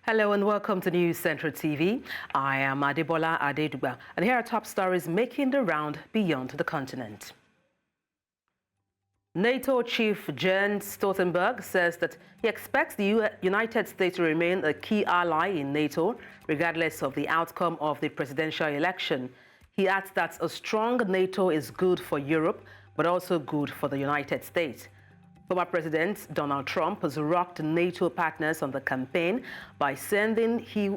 Hello and welcome to News Central TV. I am Adebola Adeduba, and here are top stories making the round beyond the continent. NATO Chief Jens Stoltenberg says that he expects the United States to remain a key ally in NATO, regardless of the outcome of the presidential election. He adds that a strong NATO is good for Europe, but also good for the United States. Former President Donald Trump has rocked NATO partners on the campaign by saying he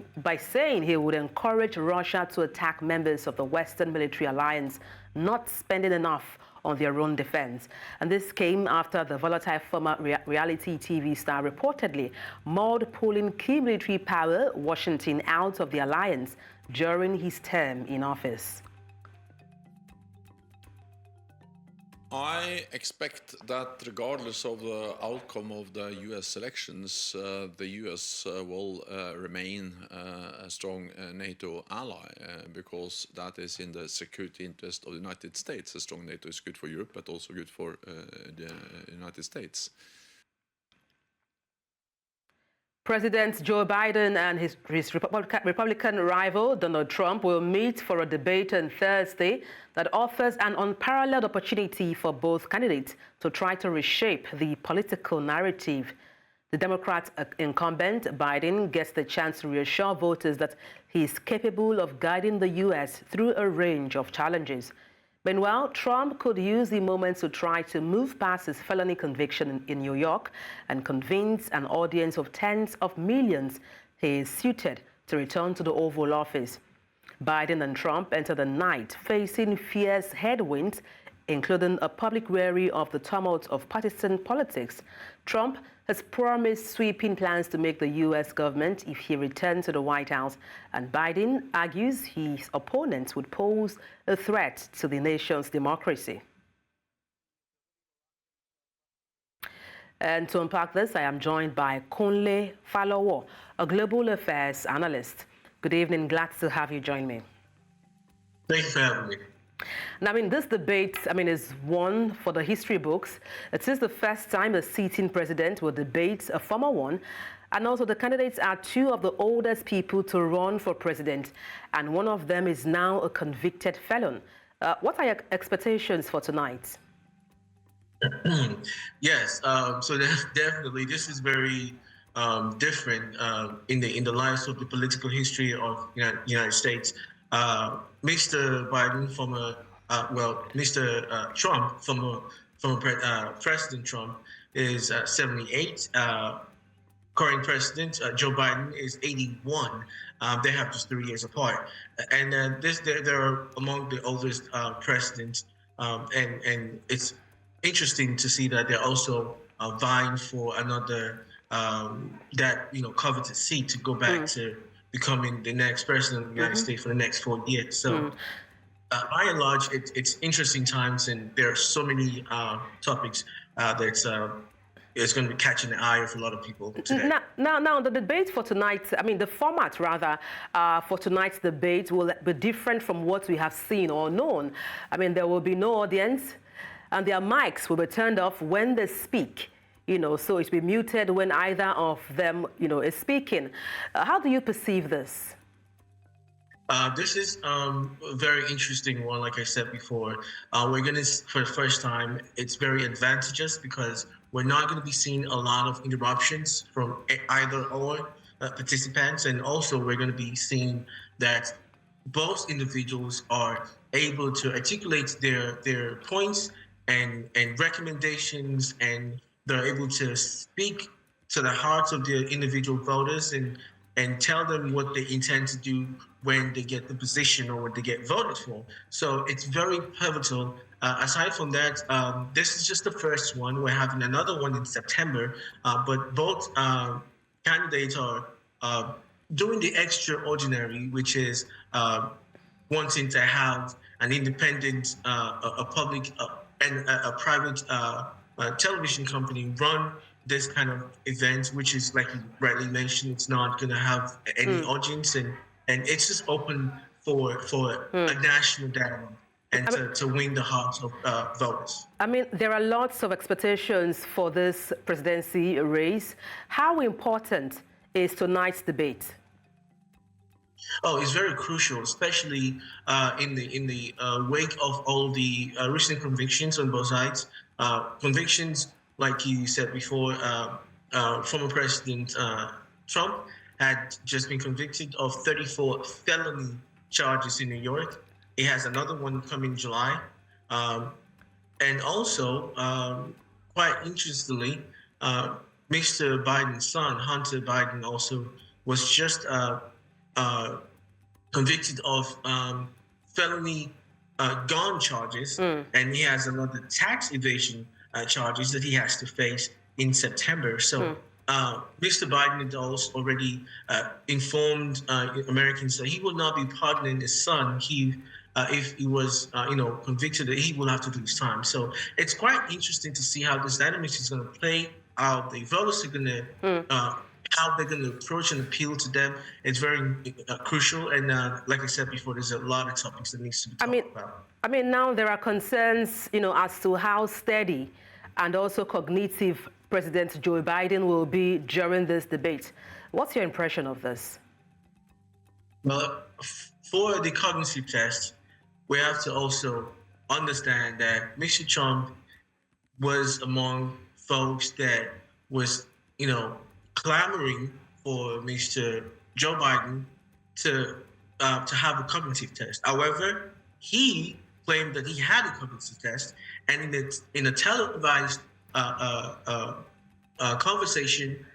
would encourage Russia to attack members of the Western military alliance, not spending enough on their own defense. And this came after the volatile former reality TV star reportedly mauled pulling key military power Washington out of the alliance during his term in office. I expect that regardless of the outcome of the US elections, the US will remain a strong NATO ally because that is in the security interest of the United States. A strong NATO is good for Europe, but also good for the United States. President Joe Biden and his Republican rival, Donald Trump, will meet for a debate on Thursday that offers an unparalleled opportunity for both candidates to try to reshape the political narrative. The Democrat incumbent, Biden, gets the chance to reassure voters that he is capable of guiding the U.S. through a range of challenges. Meanwhile, Trump could use the moment to try to move past his felony conviction in New York and convince an audience of tens of millions he is suited to return to the Oval Office. Biden and Trump enter the night facing fierce headwinds, including a public worry of the tumult of partisan politics. Trump has promised sweeping plans to make the U.S. government if he returns to the White House, and Biden argues his opponents would pose a threat to the nation's democracy. And to unpack this, I am joined by Kunle Falowo, a global affairs analyst. Good evening, glad to have you join me. Thank you for having me. And this debate, is one for the history books. It is the first time a sitting president will debate a former one. And also the candidates are two of the oldest people to run for president. And one of them is now a convicted felon. What are your expectations for tonight? Yes, so definitely this is very different in the lives of the political history of the United States. Mr. Biden, Mr. Trump, President Trump, is 78. Current President Joe Biden is 81. They have just 3 years apart, and they're among the oldest presidents. And it's interesting to see that they're also vying for another coveted seat to go back to becoming the next president of the United States for the next 4 years. So by and large, it's interesting times, and there are so many topics that's it's going to be catching the eye of a lot of people today. Now, the debate for tonight, the format rather, for tonight's debate will be different from what we have seen or known. There will be no audience, and their mics will be turned off when they speak. So it's be muted when either of them, is speaking. How do you perceive this? This is a very interesting one. Like I said before, we're going to, for the first time, it's very advantageous because we're not going to be seeing a lot of interruptions from either or participants. And also we're going to be seeing that both individuals are able to articulate their points and recommendations, and they're able to speak to the hearts of the individual voters and tell them what they intend to do when they get the position or when they get voted for. So it's very pivotal. Aside from that, this is just the first one. We're having another one in September, but both candidates are doing the extraordinary, which is wanting to have an independent, a public and a private television company run this kind of event, which is, like you rightly mentioned, it's not going to have any audience, and it's just open for a national dialogue and to win the hearts of voters. There are lots of expectations for this presidency race. How important is tonight's debate? Oh, it's very crucial, especially in the wake of all the recent convictions on both sides. Convictions, like you said before, former President Trump had just been convicted of 34 felony charges in New York. He has another one coming in July. And also, quite interestingly, Mr. Biden's son, Hunter Biden, also was just convicted of felony gun charges, and he has another tax evasion charges that he has to face in September. So Mr. Biden had also already informed Americans that he will not be pardoning his son. If he was, convicted, he will have to do his time. So it's quite interesting to see how this dynamic is going to play out. The voters are going to how they're going to approach and appeal to them. It's very crucial. And like I said before, there's a lot of topics that needs to be talked about. I mean, now there are concerns, as to how steady and also cognitive President Joe Biden will be during this debate. What's your impression of this? Well, for the cognitive test, we have to also understand that Mr. Trump was among folks that was, clamoring for Mr. Joe Biden to have a cognitive test. However, he claimed that he had a cognitive test, and in a televised conversation,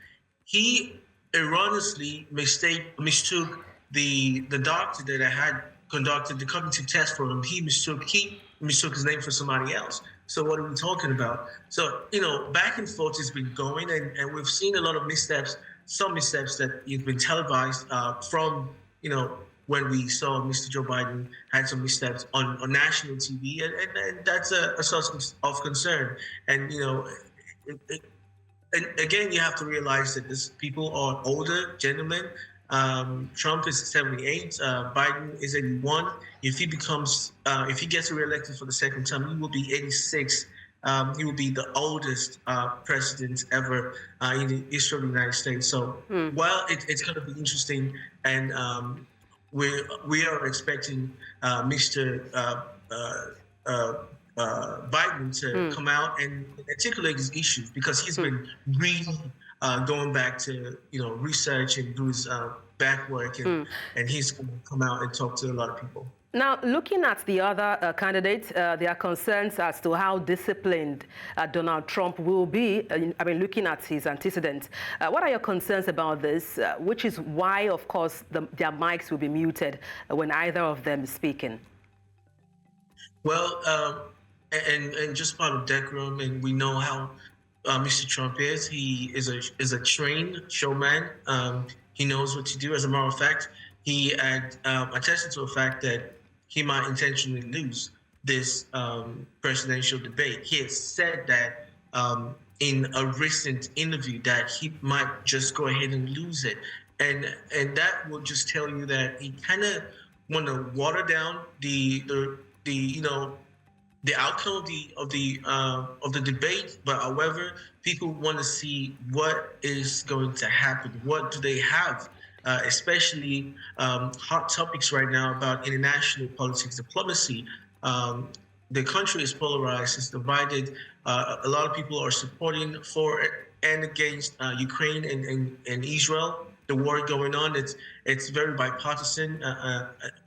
he erroneously mistook the doctor that had conducted the cognitive test for him. He mistook his name for somebody else. So what are we talking about? So, back and forth has been going, and we've seen a lot of missteps, some missteps that have been televised from, when we saw Mr. Joe Biden had some missteps on national TV, and that's a source of concern. And, and again, you have to realize that these people are older gentlemen. Trump is 78, Biden is 81. If he gets reelected for the second time, he will be 86. He will be the oldest president ever in the history of the United States. So while it's going to be interesting, and we are expecting Mr. Biden to come out and articulate his issues, because he's been really going back to research and do his back work, and he's going to come out and talk to a lot of people. Now, looking at the other candidates, there are concerns as to how disciplined Donald Trump will be. Looking at his antecedents, what are your concerns about this? Which is why, of course, their mics will be muted when either of them is speaking. Well, and just part of decorum, and we know how Mr. Trump is. He is a trained showman. He knows what to do. As a matter of fact, he had attested to the fact that he might intentionally lose this presidential debate. He has said that in a recent interview that he might just go ahead and lose it, and that will just tell you that he kind of want to water down the outcome of the debate. But however, people want to see what is going to happen. What do they have? Especially hot topics right now about international politics, diplomacy. The country is polarized, it's divided. A lot of people are supporting for and against Ukraine and Israel. The war going on, it's very bipartisan.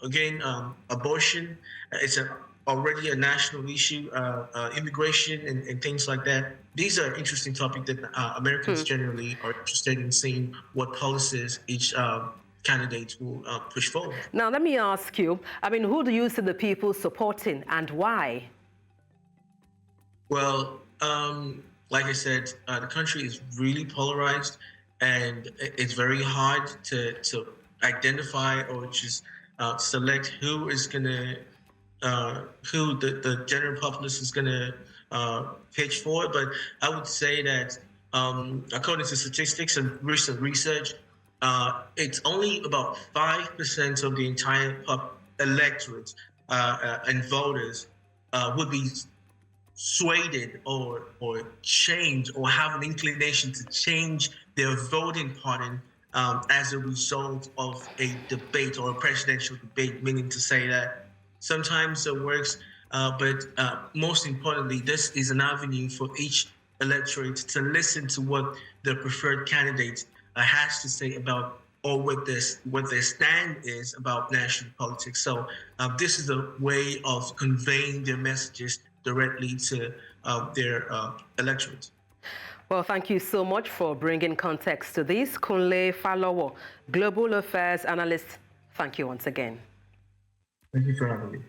Again, abortion, it's already a national issue, immigration and things like that. These are interesting topics that Americans generally are interested in seeing what policies each candidate will push forward. Now, let me ask you, who do you see the people supporting and why? Well, like I said, the country is really polarized, and it's very hard to identify or just select who is going to who the general populace is going to pitch for. But I would say that according to statistics and recent research, it's only about 5% of the entire electorate and voters would be swayed or change or have an inclination to change their voting pattern as a result of a debate or a presidential debate, meaning to say that sometimes it works, but most importantly, this is an avenue for each electorate to listen to what the preferred candidate has to say about, or what their stand is about national politics. So this is a way of conveying their messages directly to their electorate. Well, thank you so much for bringing context to this. Kunle Falowo, Global Affairs Analyst, thank you once again. Thank you for having me.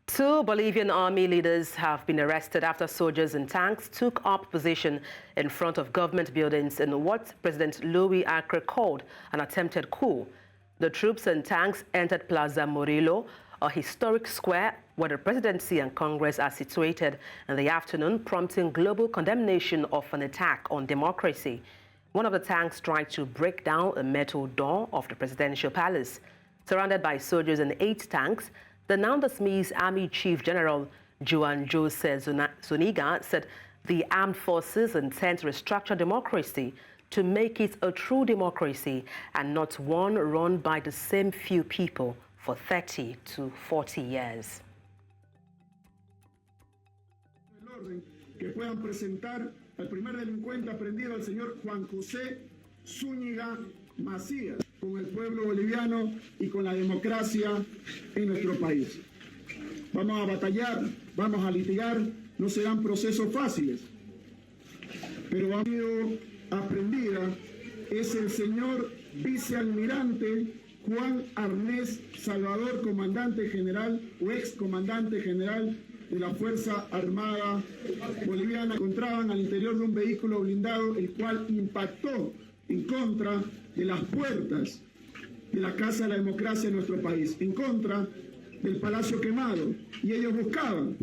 2 Bolivian Army leaders have been arrested after soldiers and tanks took up position in front of government buildings in what President Luis Arce called an attempted coup. The troops and tanks entered Plaza Murillo, a historic square where the presidency and Congress are situated, in the afternoon, prompting global condemnation of an attack on democracy. One of the tanks tried to break down a metal door of the presidential palace. Surrounded by soldiers and 8 tanks, the now-dismissed Army Chief General Juan Jose Zuniga said the armed forces intend to restructure democracy to make it a true democracy and not one run by the same few people for 30 to 40 years. Que puedan presentar al primer delincuente aprendido, al señor Juan José Zúñiga Macías, con el pueblo boliviano y con la democracia en nuestro país. Vamos a batallar, vamos a litigar, no serán procesos fáciles, pero ha sido aprendida es el señor vicealmirante Juan Arnés Salvador, comandante general o excomandante general de la Fuerza Armada Boliviana. Encontraban al interior de un vehículo blindado, el cual impactó en contra de las puertas de la Casa de la Democracia en nuestro país, en contra del Palacio Quemado, y ellos buscaban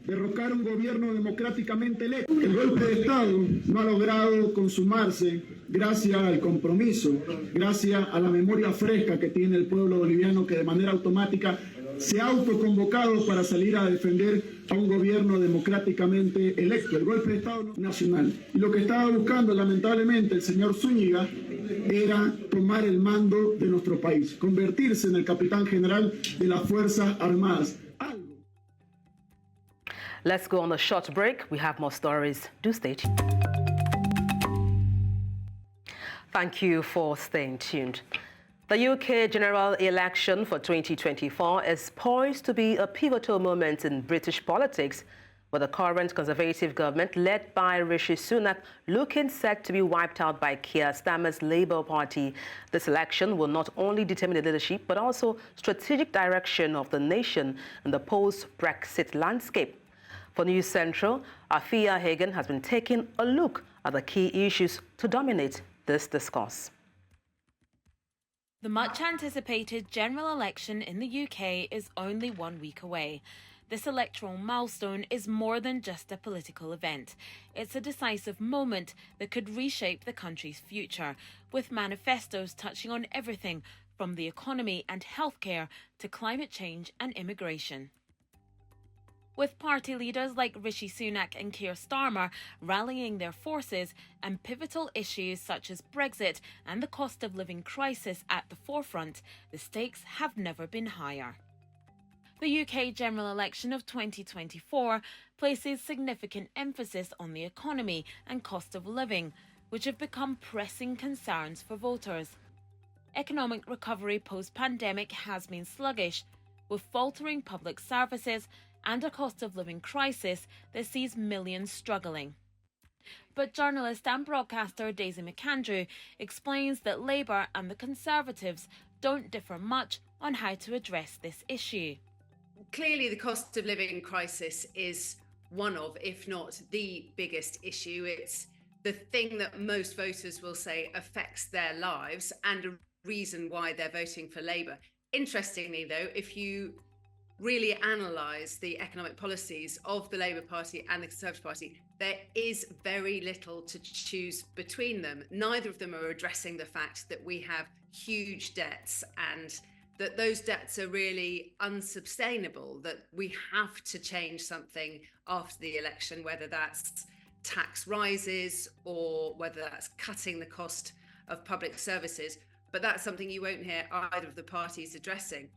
derrocar un gobierno democráticamente electo. El golpe de Estado no ha logrado consumarse gracias al compromiso, gracias a la memoria fresca que tiene el pueblo boliviano, que de manera automática se ha autoconvocado para salir a defender a un gobierno democráticamente electo. El golpe de Estado nacional. Y lo que estaba buscando, lamentablemente, el señor Zúñiga era tomar el mando de nuestro país, convertirse en el capitán general de las Fuerzas Armadas. Let's go on a short break. We have more stories. Do stay tuned. Thank you for staying tuned. The UK general election for 2024 is poised to be a pivotal moment in British politics, with the current Conservative government led by Rishi Sunak looking set to be wiped out by Keir Starmer's Labour Party. This election will not only determine the leadership, but also strategic direction of the nation in the post-Brexit landscape. For News Central, Afia Hagen has been taking a look at the key issues to dominate this discourse. The much-anticipated general election in the UK is only 1 week away. This electoral milestone is more than just a political event. It's a decisive moment that could reshape the country's future, with manifestos touching on everything from the economy and healthcare to climate change and immigration. With party leaders like Rishi Sunak and Keir Starmer rallying their forces and pivotal issues such as Brexit and the cost of living crisis at the forefront, the stakes have never been higher. The UK general election of 2024 places significant emphasis on the economy and cost of living, which have become pressing concerns for voters. Economic recovery post-pandemic has been sluggish, with faltering public services and a cost of living crisis that sees millions struggling. But journalist and broadcaster Daisy McAndrew explains that Labour and the Conservatives don't differ much on how to address this issue. Clearly, the cost of living crisis is one of, if not the biggest issue. It's the thing that most voters will say affects their lives and a reason why they're voting for Labour. Interestingly, though, if you really analyse the economic policies of the Labour Party and the Conservative Party, there is very little to choose between them. Neither of them are addressing the fact that we have huge debts and that those debts are really unsustainable, that we have to change something after the election, whether that's tax rises or whether that's cutting the cost of public services. But that's something you won't hear either of the parties addressing.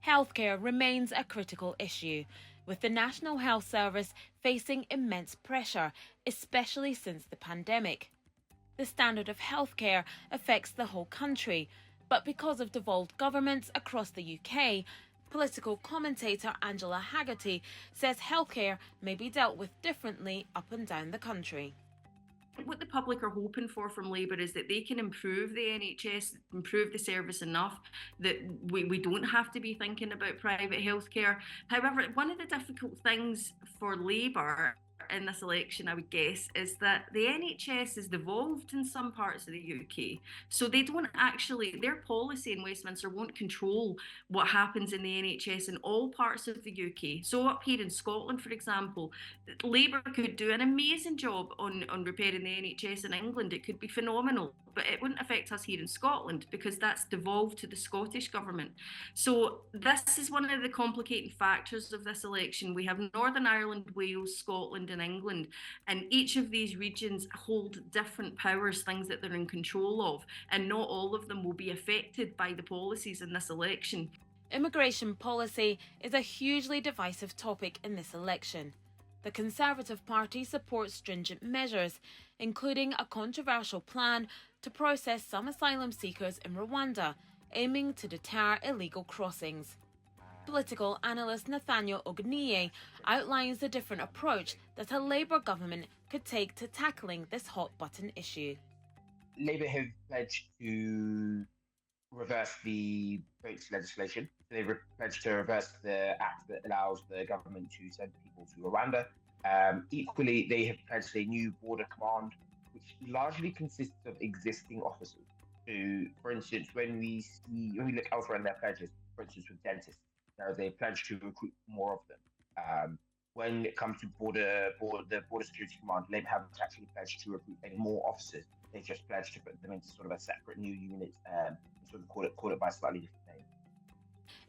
Healthcare remains a critical issue, with the National Health Service facing immense pressure, especially since the pandemic. The standard of healthcare affects the whole country, but because of devolved governments across the UK, political commentator Angela Haggerty says healthcare may be dealt with differently up and down the country. What the public are hoping for from Labour is that they can improve the NHS, improve the service enough that we don't have to be thinking about private healthcare. However, one of the difficult things for Labour in this election, I would guess, is that the NHS is devolved in some parts of the UK. So they don't actually, their policy in Westminster won't control what happens in the NHS in all parts of the UK. So up here in Scotland, for example, Labour could do an amazing job on repairing the NHS in England. It could be phenomenal, but it wouldn't affect us here in Scotland because that's devolved to the Scottish government. So this is one of the complicating factors of this election. We have Northern Ireland, Wales, Scotland and England, and each of these regions hold different powers, things that they're in control of, and not all of them will be affected by the policies in this election. Immigration policy is a hugely divisive topic in this election. The Conservative Party supports stringent measures, including a controversial plan to process some asylum seekers in Rwanda, aiming to deter illegal crossings. Political analyst Nathaniel Ogniye outlines the different approach that a Labour government could take to tackling this hot-button issue. Labour have pledged to reverse the votes legislation. They pledged to reverse the act that allows the government to send people to Rwanda. Equally, they have pledged a new border command, which largely consists of existing officers. So, for instance, when we look elsewhere in their pledges, for instance, with dentists, there is a pledge to recruit more of them. When it comes to the Border Security Command, Labour haven't actually pledged to recruit any more officers. They just pledged to put them into sort of a separate new unit, and sort of call it by a slightly different name.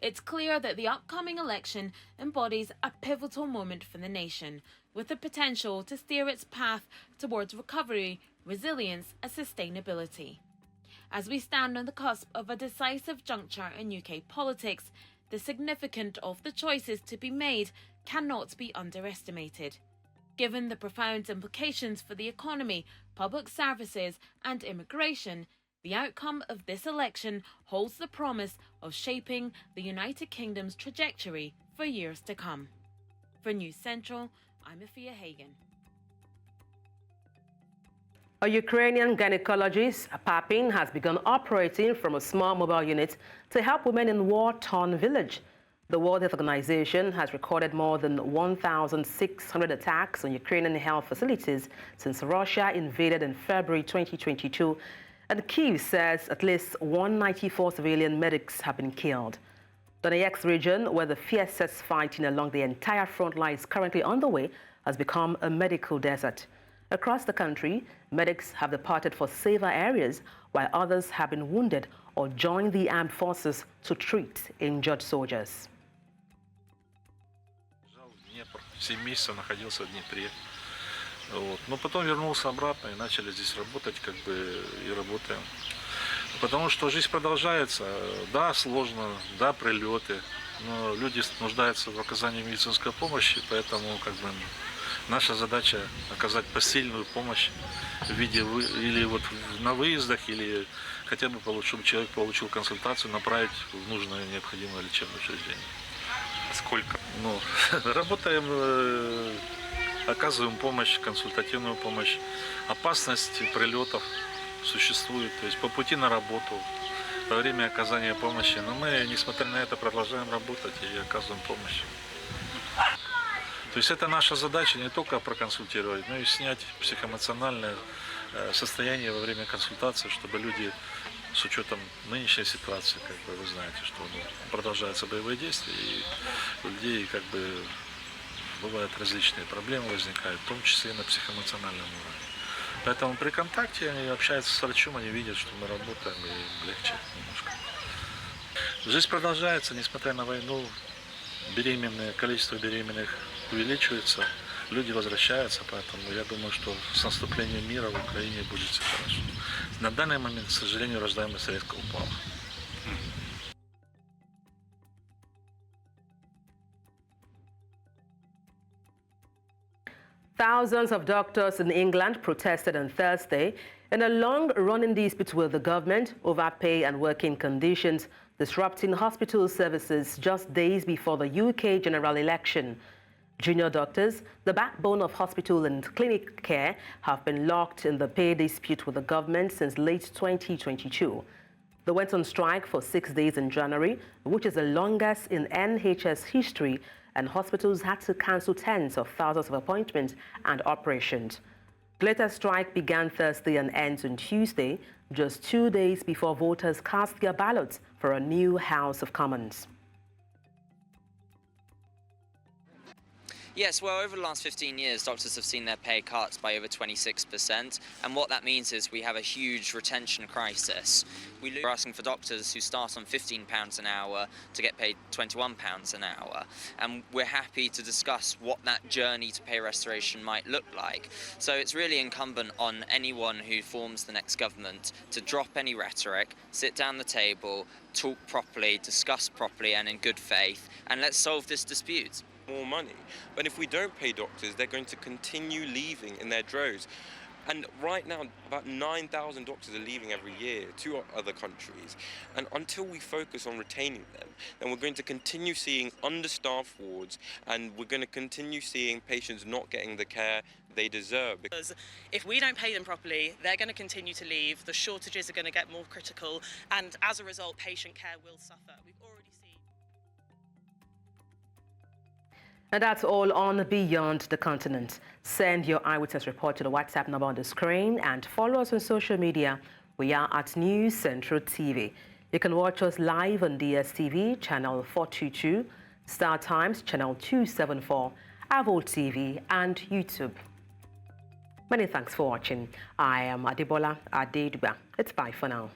It's clear that the upcoming election embodies a pivotal moment for the nation, with the potential to steer its path towards recovery, resilience and sustainability. As we stand on the cusp of a decisive juncture in UK politics, the significance of the choices to be made cannot be underestimated. Given the profound implications for the economy, public services and immigration, the outcome of this election holds the promise of shaping the United Kingdom's trajectory for years to come. For News Central, I'm Afia Hagen. A Ukrainian gynecologist, Papin, has begun operating from a small mobile unit to help women in war-torn village. The World Health Organization has recorded more than 1,600 attacks on Ukrainian health facilities since Russia invaded in February 2022. And Kyiv says at least 194 civilian medics have been killed. Donetsk region, where the fiercest fighting along the entire front line is currently underway, has become a medical desert. Across the country, medics have departed for safer areas, while others have been wounded or joined the armed forces to treat injured soldiers. 7 месяцев находился в Днепре. Вот. Но потом вернулся обратно и начали здесь работать, и работаем. Потому что жизнь продолжается. Да, сложно, да, прилеты, но люди нуждаются в оказании медицинской помощи, поэтому наша задача оказать посильную помощь в виде или вот на выездах, или хотя бы чтобы человек получил консультацию, направить в нужное необходимое лечебное учреждение. Сколько? Работаем, оказываем помощь, консультативную помощь. Опасность прилетов существует, то есть по пути на работу, во время оказания помощи. Но мы, несмотря на это, продолжаем работать и оказываем помощь. То есть это наша задача не только проконсультировать, но и снять психоэмоциональное состояние во время консультации, чтобы люди с учетом нынешней ситуации, вы знаете, что продолжаются боевые действия, и у людей бывают различные проблемы возникают, в том числе и на психоэмоциональном уровне. Поэтому при контакте они общаются с врачом, они видят, что мы работаем, и легче немножко. Жизнь продолжается, несмотря на войну, количество беременных увеличивается. люди возвращаются, поэтому я думаю, что с наступлением мира в Украине будет все хорошо. На данный момент, к сожалению, рождаемость резко упала. Thousands of doctors in England protested on Thursday in a long-running dispute with the government over pay and working conditions, disrupting hospital services just days before the UK general election. Junior doctors, the backbone of hospital and clinic care, have been locked in the pay dispute with the government since late 2022. They went on strike for 6 days in January, which is the longest in NHS history, and hospitals had to cancel tens of thousands of appointments and operations. The latest strike began Thursday and ends on Tuesday, just 2 days before voters cast their ballots for a new House of Commons. Yes, well, over the last 15 years, doctors have seen their pay cut by over 26%, and what that means is we have a huge retention crisis. We're asking for doctors who start on £15 an hour to get paid £21 an hour, and we're happy to discuss what that journey to pay restoration might look like. So it's really incumbent on anyone who forms the next government to drop any rhetoric, sit down the table, talk properly, discuss properly and in good faith, and let's solve this dispute. More money, but if we don't pay doctors, they're going to continue leaving in their droves. And right now, about 9,000 doctors are leaving every year to other countries. And until we focus on retaining them, then we're going to continue seeing understaffed wards, and we're going to continue seeing patients not getting the care they deserve. Because if we don't pay them properly, they're going to continue to leave, the shortages are going to get more critical, and as a result, patient care will suffer. We've already seen. And that's all on Beyond the Continent. Send your eyewitness report to the WhatsApp number on the screen and follow us on social media. We are at News Central TV. You can watch us live on DSTV, channel 422, Star Times, channel 274, Avo TV, and YouTube. Many thanks for watching. I am Adebola Adeduba. It's bye for now.